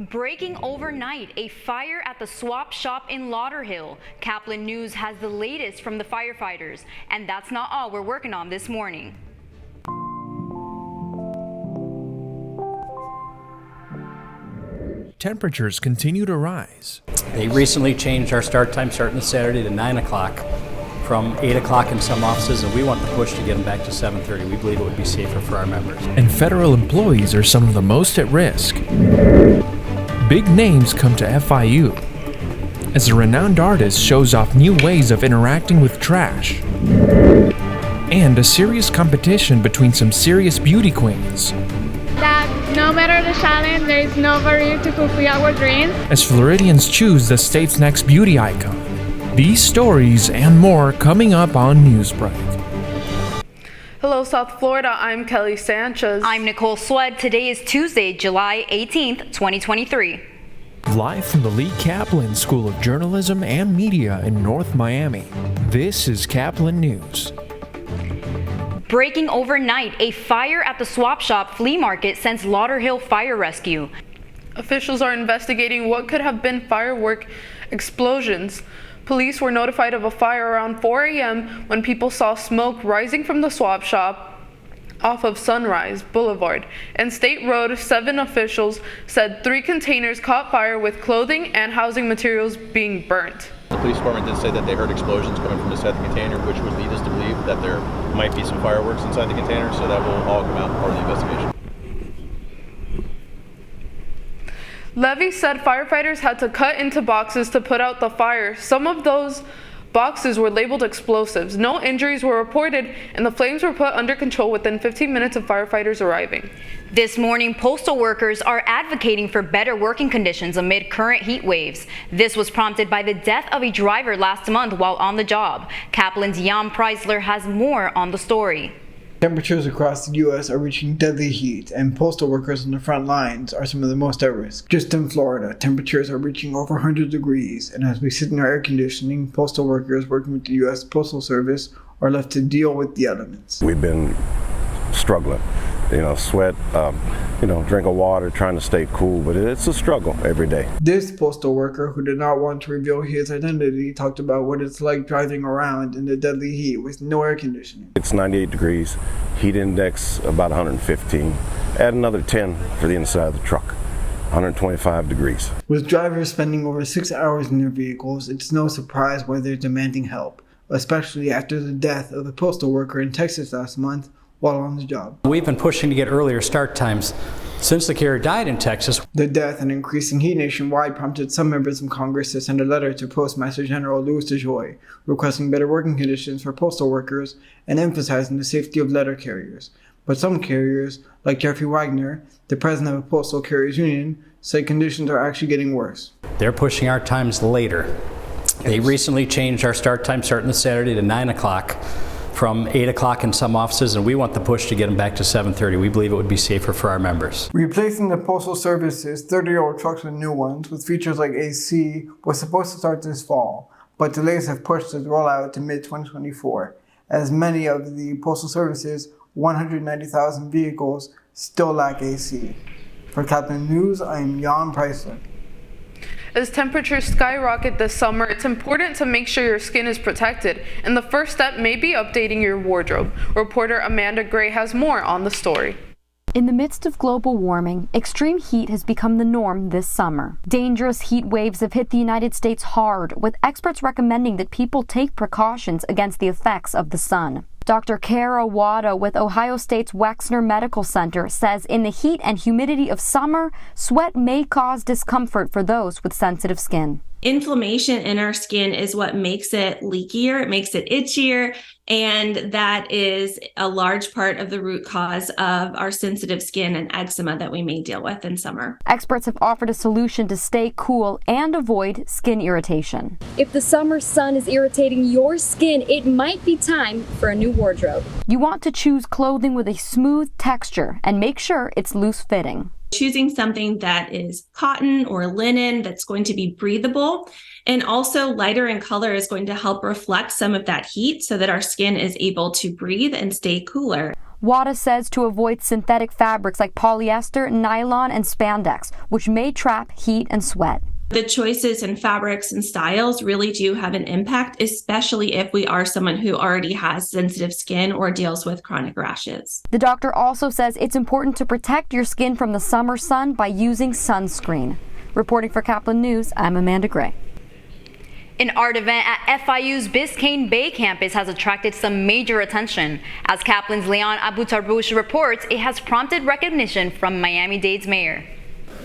Breaking overnight, a fire at the swap shop in Lauderhill. Caplin News has the latest from the firefighters, and that's not all we're working on this morning. Temperatures continue to rise. They recently changed our start time starting Saturday to 9 o'clock from 8 o'clock in some offices, and we want the push to get them back to 7:30. We believe it would be safer for our members. And federal employees are some of the most at risk. Big names come to FIU as a renowned artist shows off new ways of interacting with trash. And a serious competition between some serious beauty queens. That no matter the challenge, there is no barrier to fulfill our dreams. As Floridians choose the state's next beauty icon. These stories and more coming up on Newsbreak. Hello, South Florida. I'm Kelly Sanchez. I'm Nicole Swed. Today is Tuesday, July 18th, 2023. Live from the Lee Caplin School of Journalism and Media in North Miami, this is Caplin News. Breaking overnight, a fire at the swap shop flea market sends Lauderhill Fire Rescue. Officials are investigating what could have been firework explosions. Police were notified of a fire around 4 a.m. when people saw smoke rising from the swap shop off of Sunrise Boulevard. And State Road 7 officials said 3 containers caught fire with clothing and housing materials being burnt. The police department did say that they heard explosions coming from inside the container, which would lead us to believe that there might be some fireworks inside the container, so that will all come out part of the investigation. Levy said firefighters had to cut into boxes to put out the fire. Some of those boxes were labeled explosives. No injuries were reported, and the flames were put under control within 15 minutes of firefighters arriving. This morning, postal workers are advocating for better working conditions amid current heat waves. This was prompted by the death of a driver last month while on the job. Caplin's Jan Preisler has more on the story. Temperatures across the U.S. are reaching deadly heat, and postal workers on the front lines are some of the most at risk. Just in Florida, temperatures are reaching over 100 degrees, and as we sit in our air conditioning, postal workers working with the U.S. Postal Service are left to deal with the elements. We've been struggling, sweat, drink of water, trying to stay cool, but it's a struggle every day. This postal worker, who did not want to reveal his identity, talked about what it's like driving around in the deadly heat with no air conditioning. It's 98 degrees, heat index about 115, add another 10 for the inside of the truck. 125 degrees. With drivers spending over 6 hours in their vehicles, it's no surprise why they're demanding help, especially after the death of a postal worker in Texas last month while on the job. We've been pushing to get earlier start times since the carrier died in Texas. The death and increasing heat nationwide prompted some members of Congress to send a letter to Postmaster General Louis DeJoy, requesting better working conditions for postal workers and emphasizing the safety of letter carriers. But some carriers, like Jeffrey Wagner, the president of a Postal Carriers Union, say conditions are actually getting worse. They're pushing our times later. They recently changed our start time starting Saturday to 9 o'clock from 8 o'clock in some offices, and we want the push to get them back to 7:30. We believe it would be safer for our members. Replacing the Postal Service's 30-year-old trucks with new ones with features like AC was supposed to start this fall, but delays have pushed its rollout to mid-2024, as many of the Postal Service's 190,000 vehicles still lack AC. For Caplin News, I'm Jan Preisler. As temperatures skyrocket this summer, it's important to make sure your skin is protected, and the first step may be updating your wardrobe. Reporter Amanda Gray has more on the story. In the midst of global warming, extreme heat has become the norm this summer. Dangerous heat waves have hit the United States hard, with experts recommending that people take precautions against the effects of the sun. Dr. Kara Wada with Ohio State's Wexner Medical Center says in the heat and humidity of summer, sweat may cause discomfort for those with sensitive skin. Inflammation in our skin is what makes it leakier, it makes it itchier, and that is a large part of the root cause of our sensitive skin and eczema that we may deal with in summer. Experts have offered a solution to stay cool and avoid skin irritation. If the summer sun is irritating your skin, it might be time for a new wardrobe. You want to choose clothing with a smooth texture and make sure it's loose-fitting. Choosing something that is cotton or linen that's going to be breathable and also lighter in color is going to help reflect some of that heat so that our skin is able to breathe and stay cooler. WADA says to avoid synthetic fabrics like polyester, nylon, and spandex, which may trap heat and sweat. The choices in fabrics and styles really do have an impact, especially if we are someone who already has sensitive skin or deals with chronic rashes. The doctor also says it's important to protect your skin from the summer sun by using sunscreen. Reporting for Caplin News, I'm Amanda Gray. An art event at FIU's Biscayne Bay campus has attracted some major attention. As Caplin's Leon Abutarbush reports, it has prompted recognition from Miami-Dade's mayor.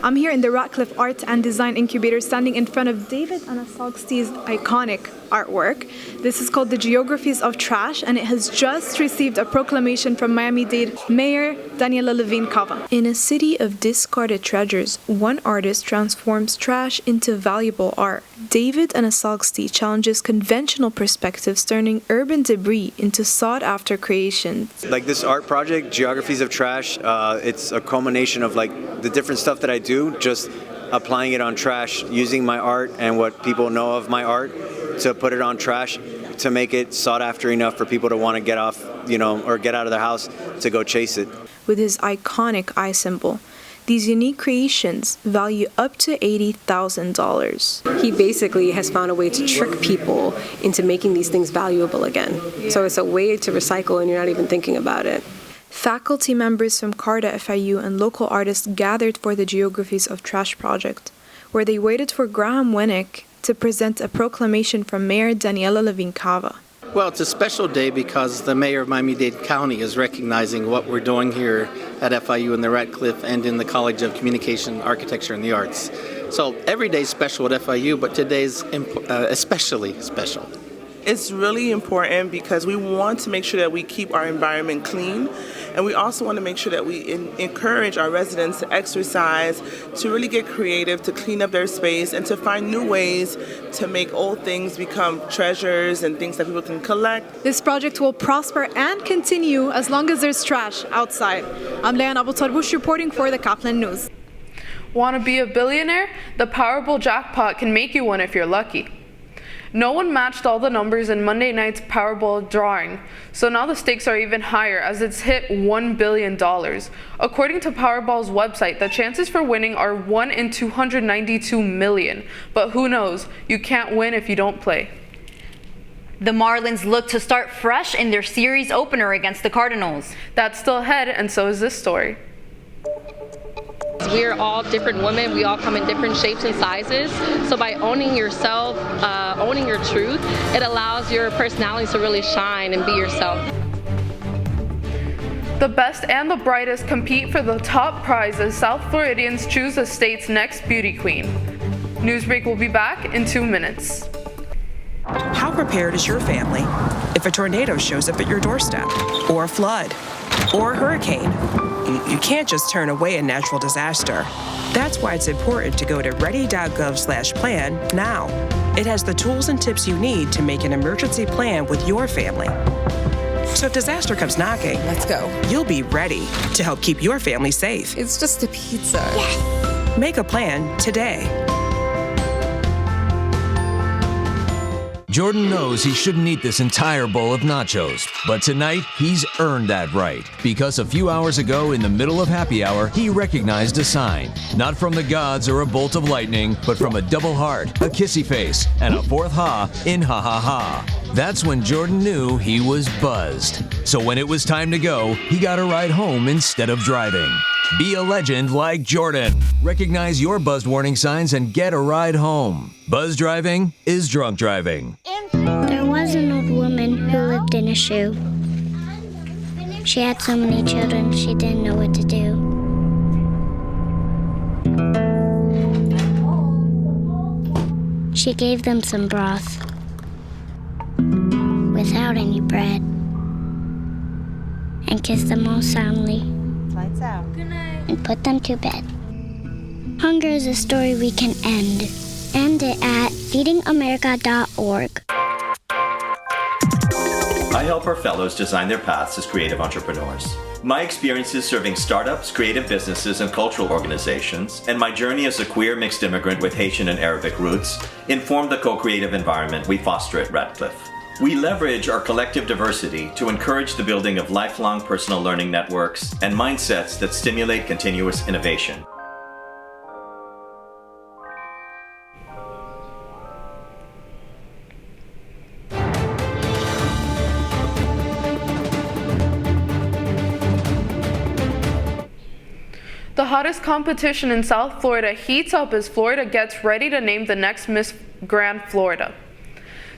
I'm here in the Ratcliffe Art and Design Incubator standing in front of David Anasalski's iconic artwork. This is called The Geographies of Trash, and it has just received a proclamation from Miami-Dade Mayor Daniela Levine Cava. In a city of discarded treasures, one artist transforms trash into valuable art. David Anasalski challenges conventional perspectives, turning urban debris into sought-after creations. Like this art project, Geographies of Trash, it's a culmination of like the different stuff that I do, just applying it on trash, using my art and what people know of my art to put it on trash to make it sought after enough for people to want to get off, or get out of their house to go chase it. With his iconic eye symbol, these unique creations value up to $80,000. He basically has found a way to trick people into making these things valuable again. So it's a way to recycle and you're not even thinking about it. Faculty members from CARDA FIU and local artists gathered for the Geographies of Trash project, where they waited for Graham Winnick to present a proclamation from Mayor Daniela Levine Cava. Well, it's a special day because the mayor of Miami-Dade County is recognizing what we're doing here at FIU in the Ratcliffe and in the College of Communication, Architecture, and the Arts. So every day is special at FIU, but today's especially special. It's really important because we want to make sure that we keep our environment clean, and we also want to make sure that we encourage our residents to exercise, to really get creative, to clean up their space, and to find new ways to make old things become treasures and things that people can collect. This project will prosper and continue as long as there's trash outside. I'm Leon Abutarbush reporting for the Caplin News. Want to be a billionaire? The Powerball jackpot can make you one if you're lucky. No one matched all the numbers in Monday night's Powerball drawing, so now the stakes are even higher as it's hit $1 billion. According to Powerball's website, the chances for winning are 1 in 292 million. But who knows? You can't win if you don't play. The Marlins look to start fresh in their series opener against the Cardinals. That's still ahead, and so is this story. We are all different women. We all come in different shapes and sizes. So by owning yourself, owning your truth, it allows your personality to really shine and be yourself. The best and the brightest compete for the top prize as South Floridians choose the state's next beauty queen. Newsbreak will be back in 2 minutes. How prepared is your family if a tornado shows up at your doorstep, or a flood, or a hurricane? You can't just turn away a natural disaster. That's why it's important to go to ready.gov/plan now. It has the tools and tips you need to make an emergency plan with your family. So if disaster comes knocking, let's go. You'll be ready to help keep your family safe. It's just a pizza. Yes. Make a plan today. Jordan knows he shouldn't eat this entire bowl of nachos, but tonight he's earned that right because a few hours ago in the middle of happy hour, he recognized a sign, not from the gods or a bolt of lightning, but from a double heart, a kissy face, and a fourth ha in ha ha ha. That's when Jordan knew he was buzzed. So when it was time to go, he got a ride home instead of driving. Be a legend like Jordan. Recognize your buzzed warning signs and get a ride home. Buzz driving is drunk driving. There was an old woman who lived in a shoe. She had so many children, she didn't know what to do. She gave them some broth without any bread and kissed them all soundly. Lights out. Good night. And put them to bed. Hunger is a story we can end. End it at feedingamerica.org. I help our fellows design their paths as creative entrepreneurs. My experiences serving startups, creative businesses, and cultural organizations, and my journey as a queer mixed immigrant with Haitian and Arabic roots, inform the co-creative environment we foster at Ratcliffe. We leverage our collective diversity to encourage the building of lifelong personal learning networks and mindsets that stimulate continuous innovation. The hottest competition in South Florida heats up as Florida gets ready to name the next Miss Grand Florida.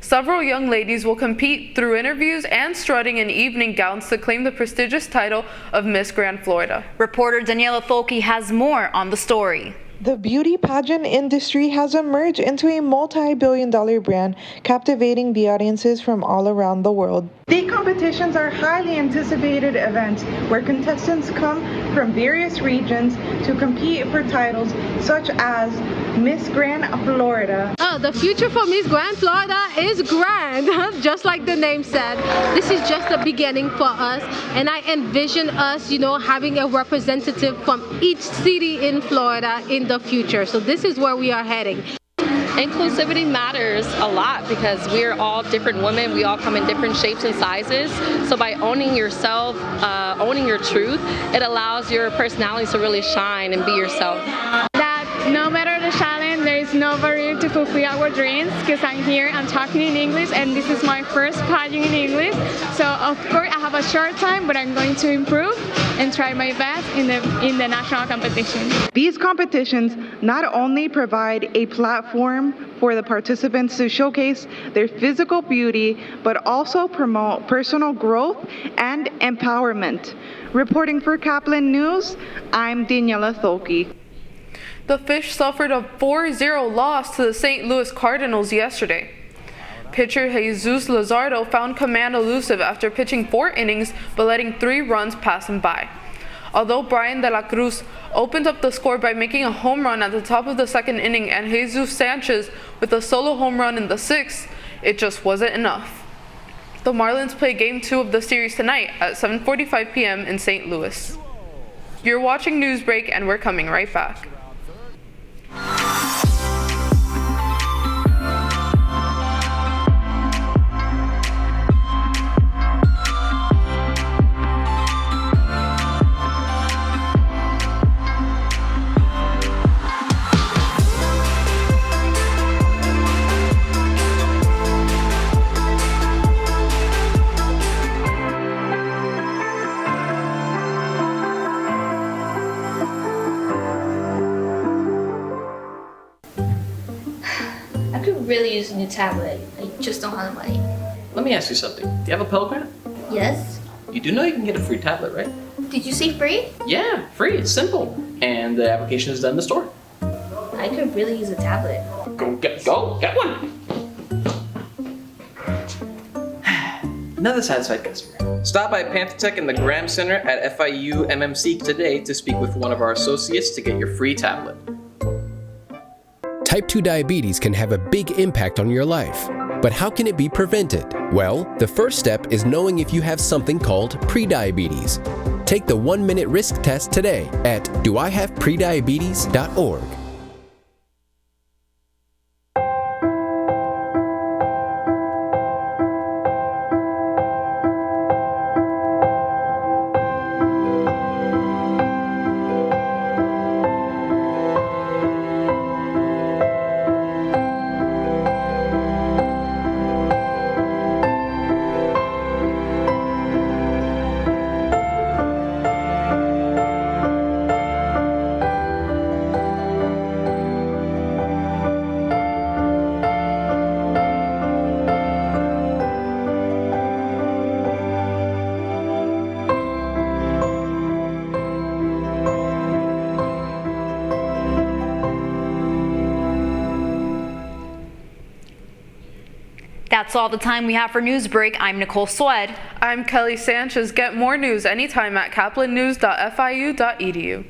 Several young ladies will compete through interviews and strutting in evening gowns to claim the prestigious title of Miss Grand Florida. Reporter Daniela Folke has more on the story. The beauty pageant industry has emerged into a multi-billion-dollar brand, captivating the audiences from all around the world. The competitions are highly anticipated events where contestants come from various regions to compete for titles such as Miss Grand Florida. The future for Miss Grand Florida is grand, just like the name said. This is just the beginning for us, and I envision us, having a representative from each city in Florida in the future. So this is where we are heading. Inclusivity matters a lot because we're all different women. We all come in different shapes and sizes. So by owning yourself, owning your truth, it allows your personality to really shine and be yourself. That no matter the challenge, there is no barrier to fulfill our dreams because I'm here, I'm talking in English, and this is my first pageant in English. So of course I have a short time, but I'm going to improve and try my best in the national competition. These competitions not only provide a platform for the participants to showcase their physical beauty, but also promote personal growth and empowerment. Reporting for Caplin News, I'm Daniela Folke. The Fish suffered a 4-0 loss to the St. Louis Cardinals yesterday. Pitcher Jesus Luzardo found command elusive after pitching 4 innings but letting 3 runs pass him by. Although Brian De La Cruz opened up the score by making a home run at the top of the 2nd inning and Jesus Sanchez with a solo home run in the 6th, it just wasn't enough. The Marlins play Game 2 of the series tonight at 7:45 p.m. in St. Louis. You're watching Newsbreak, and we're coming right back. Really use a new tablet. I just don't have the money. Let me ask you something. Do you have a Pell Grant? Yes? You do know you can get a free tablet, right? Did you say free? Yeah, free. It's simple. And the application is done in the store. I could really use a tablet. Go get one. Another satisfied customer. Stop by Pantotech in the Graham Center at FIU MMC today to speak with one of our associates to get your free tablet. Type 2 diabetes can have a big impact on your life. But how can it be prevented? Well, the first step is knowing if you have something called prediabetes. Take the 1-minute risk test today at doihaveprediabetes.org. That's all the time we have for Newsbreak. I'm Nicole Swed. I'm Kelly Sanchez. Get more news anytime at caplinnews.fiu.edu.